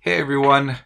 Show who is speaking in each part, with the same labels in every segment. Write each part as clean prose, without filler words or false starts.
Speaker 1: Hey everyone,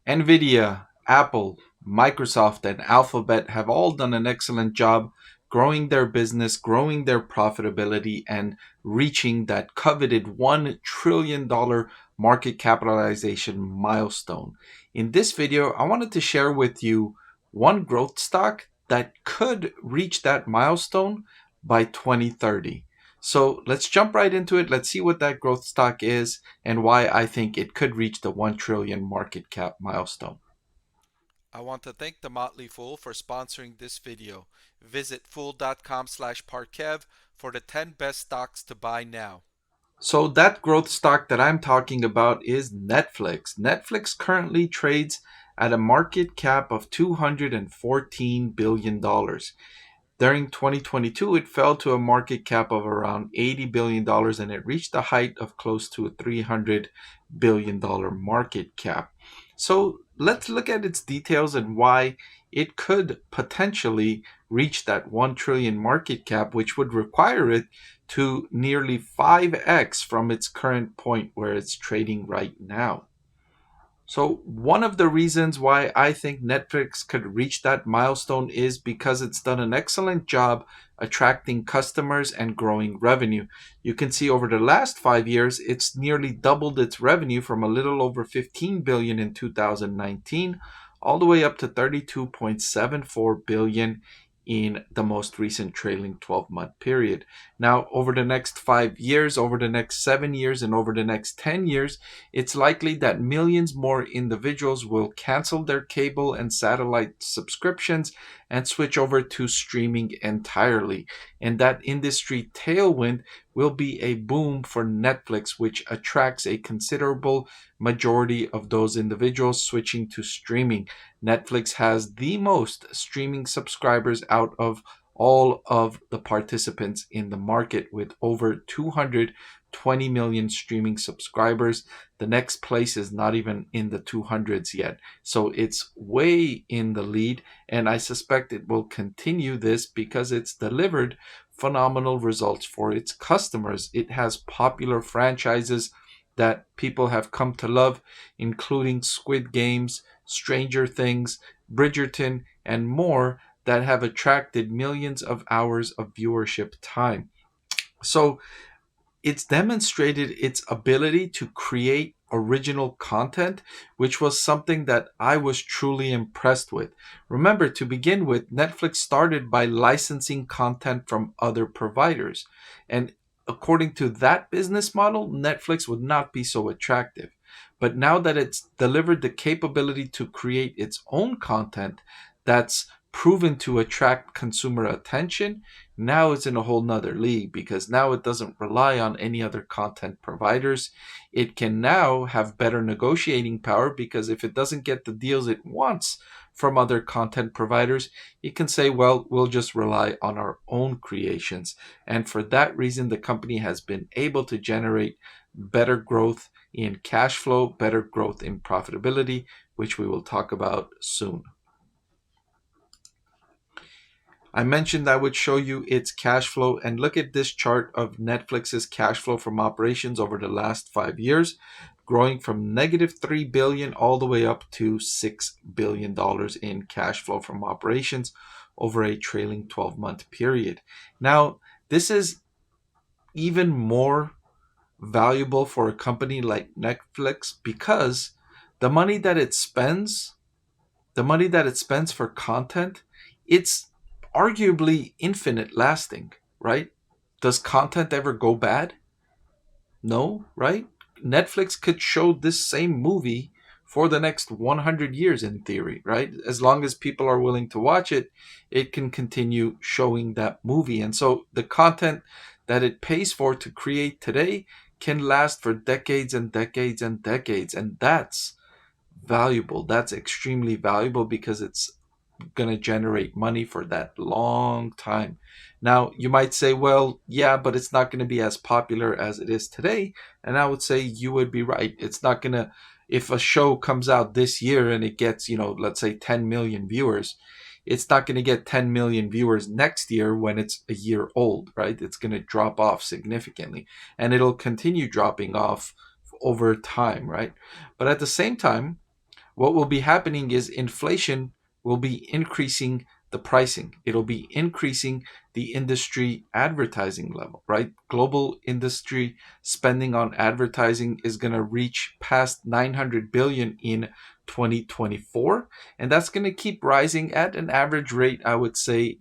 Speaker 1: Nvidia, Apple, Microsoft, and Alphabet have all done an excellent job growing their business, growing their profitability, and reaching that coveted $1 trillion market capitalization milestone. In this video, I wanted to share with you one growth stock that could reach that milestone by 2030. So let's jump right into it. Let's see what that growth stock is and why I think it could reach the 1 trillion market cap milestone.
Speaker 2: I want to thank the Motley Fool for sponsoring this video. Visit fool.com/Parkev for the 10 best stocks to buy now.
Speaker 1: So that growth stock that I'm talking about is Netflix. Netflix currently trades at a market cap of $214 billion. During 2022, it fell to a market cap of around $80 billion and it reached a height of close to a $300 billion market cap. So let's look at its details and why it could potentially reach that 1 trillion market cap, which would require it to nearly 5x from its current point where it's trading right now. So, one of the reasons why I think Netflix could reach that milestone is because it's done an excellent job attracting customers and growing revenue. You can see over the last 5 years, it's nearly doubled its revenue from a little over 15 billion in 2019 all the way up to 32.74 billion in the most recent trailing 12-month period. Now, over the next 5 years, over the next 7 years, and over the next 10 years, it's likely that millions more individuals will cancel their cable and satellite subscriptions and switch over to streaming entirely. And that industry tailwind will be a boom for Netflix, which attracts a considerable majority of those individuals switching to streaming. Netflix has the most streaming subscribers out of all of the participants in the market with over 220 million streaming subscribers. The next place is not even in the 200s yet. So it's way in the lead, and I suspect it will continue this because it's delivered phenomenal results for its customers. It has popular franchises that people have come to love, including Squid Games, Stranger Things, Bridgerton, and more that have attracted millions of hours of viewership time. So it's demonstrated its ability to create original content, which was something that I was truly impressed with. Remember, to begin with, Netflix started by licensing content from other providers. And according to that business model, Netflix would not be so attractive. But now that it's delivered the capability to create its own content that's proven to attract consumer attention, now it's in a whole nother league because now it doesn't rely on any other content providers. It can now have better negotiating power because if it doesn't get the deals it wants from other content providers, it can say, well, we'll just rely on our own creations. And for that reason, the company has been able to generate better growth in cash flow, better growth in profitability, which we will talk about soon. I mentioned I would show you its cash flow, and look at this chart of Netflix's cash flow from operations over the last 5 years, growing from negative 3 billion all the way up to $6 billion in cash flow from operations over a trailing 12-month period. Now, this is even more valuable for a company like Netflix because the money that it spends the money that it spends for content, it's arguably infinite lasting, right? Does content ever go bad? No, right? Netflix could show this same movie for the next 100 years in theory, right? As long as people are willing to watch it, it can continue showing that movie. And so the content that it pays for to create today can last for decades and decades and decades. And that's valuable. That's extremely valuable because it's going to generate money for that long time. Now, you might say, well, yeah, but it's not going to be as popular as it is today. And I would say you would be right. It's not going to, if a show comes out this year and it gets, let's say 10 million viewers, it's not going to get 10 million viewers next year when it's a year old, right? It's going to drop off significantly and it'll continue dropping off over time, right? But at the same time, what will be happening is inflation will be increasing the pricing. It'll be increasing the industry advertising level, right? Global industry spending on advertising is going to reach past 900 billion in 2024, and that's going to keep rising at an average rate, I would say,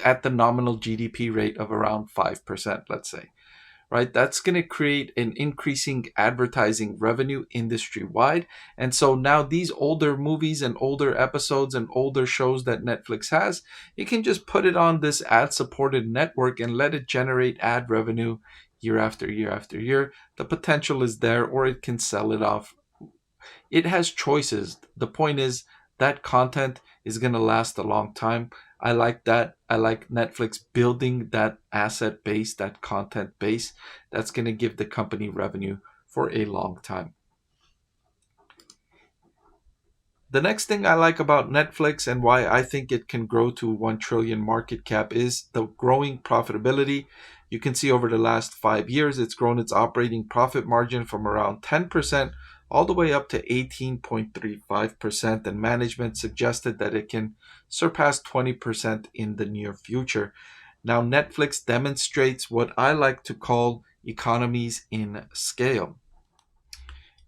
Speaker 1: at the nominal GDP rate of around 5%, let's say, right? That's going to create an increasing advertising revenue industry wide. And so now these older movies and older episodes and older shows that Netflix has, you can just put it on this ad supported network and let it generate ad revenue year after year after year. The potential is there, or it can sell it off. It has choices. The point is that content is going to last a long time. I like that. I like Netflix building that asset base, that content base that's going to give the company revenue for a long time. The next thing I like about Netflix and why I think it can grow to 1 trillion market cap is the growing profitability. You can see over the last 5 years, it's grown its operating profit margin from around 10% all the way up to 18.35%. And management suggested that it can surpass 20% in the near future. Now, Netflix demonstrates what I like to call economies in scale.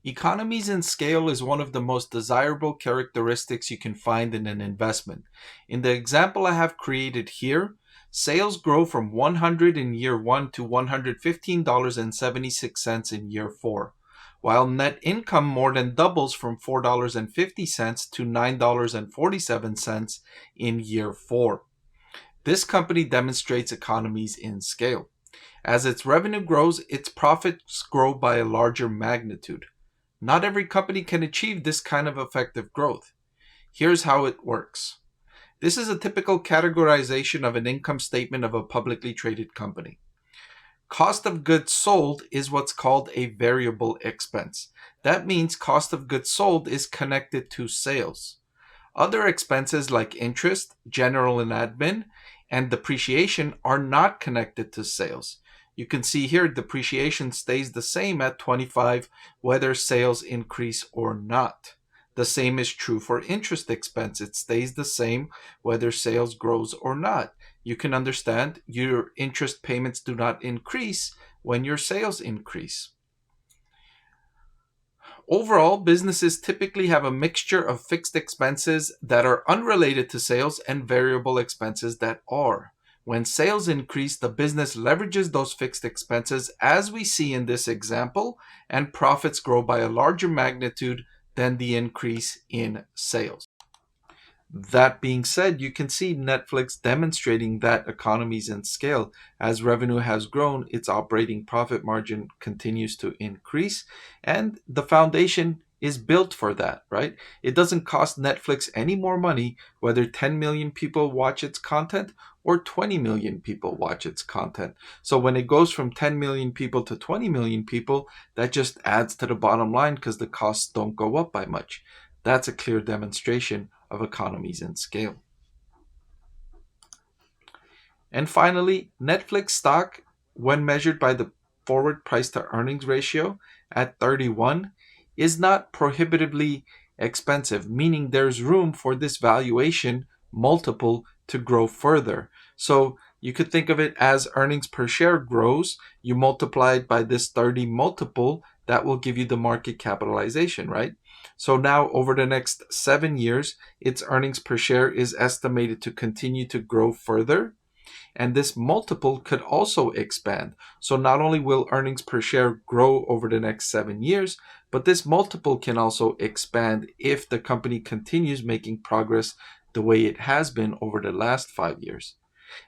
Speaker 1: Economies in scale is one of the most desirable characteristics you can find in an investment. In the example I have created here, sales grow from 100 in year 1 to $115.76 in year 4, while net income more than doubles from $4.50 to $9.47 in year 4. This company demonstrates economies in scale. As its revenue grows, its profits grow by a larger magnitude. Not every company can achieve this kind of effective growth. Here's how it works. This is a typical categorization of an income statement of a publicly traded company. Cost of goods sold is what's called a variable expense. That means cost of goods sold is connected to sales. Other expenses like interest, general and admin, and depreciation are not connected to sales. You can see here depreciation stays the same at 25 whether sales increase or not. The same is true for interest expense. It stays the same whether sales grows or not. You can understand your interest payments do not increase when your sales increase. Overall, businesses typically have a mixture of fixed expenses that are unrelated to sales and variable expenses that are. When sales increase, the business leverages those fixed expenses, as we see in this example, and profits grow by a larger magnitude than the increase in sales. That being said, you can see Netflix demonstrating that economies in scale. As revenue has grown, its operating profit margin continues to increase, and the foundation is built for that, right? It doesn't cost Netflix any more money whether 10 million people watch its content or 20 million people watch its content. So when it goes from 10 million people to 20 million people, that just adds to the bottom line because the costs don't go up by much. That's a clear demonstration of economies in scale. And finally, Netflix stock, when measured by the forward price to earnings ratio at 31, is not prohibitively expensive, meaning there's room for this valuation multiple to grow further. So you could think of it as earnings per share grows, you multiply it by this 30 multiple, that will give you the market capitalization, right? So now over the next 7 years, its earnings per share is estimated to continue to grow further. And this multiple could also expand. So not only will earnings per share grow over the next 7 years, but this multiple can also expand if the company continues making progress the way it has been over the last 5 years.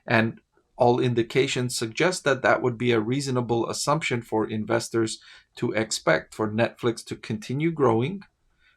Speaker 1: And all indications suggest that that would be a reasonable assumption for investors to expect for Netflix to continue growing,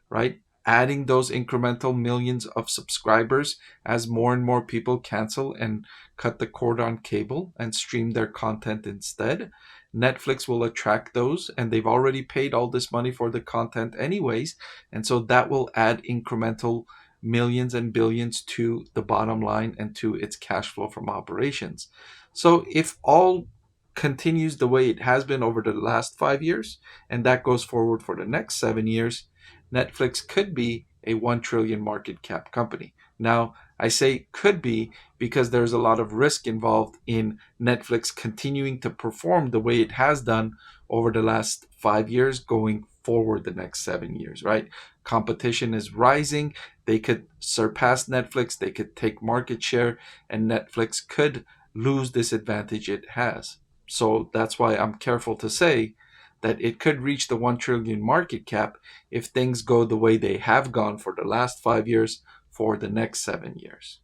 Speaker 1: right? Adding those incremental millions of subscribers as more and more people cancel and cut the cord on cable and stream their content instead. Netflix will attract those, and they've already paid all this money for the content anyways. And so that will add incremental millions and billions to the bottom line and to its cash flow from operations. So if all continues the way it has been over the last 5 years, and that goes forward for the next 7 years, Netflix could be a 1 trillion market cap company. Now, I say could be because there's a lot of risk involved in Netflix continuing to perform the way it has done over the last 5 years going forward the next 7 years, right? Competition is rising. They could surpass Netflix, they could take market share, and Netflix could lose this advantage it has. So that's why I'm careful to say that it could reach the 1 trillion market cap if things go the way they have gone for the last 5 years for the next 7 years.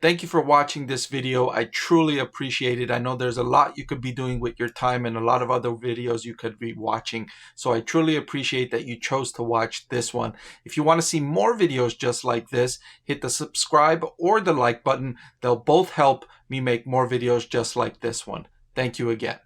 Speaker 1: Thank you for watching this video. I truly appreciate it. I know there's a lot you could be doing with your time and a lot of other videos you could be watching. So I truly appreciate that you chose to watch this one. If you want to see more videos just like this, hit the subscribe or the like button. They'll both help me make more videos just like this one. Thank you again.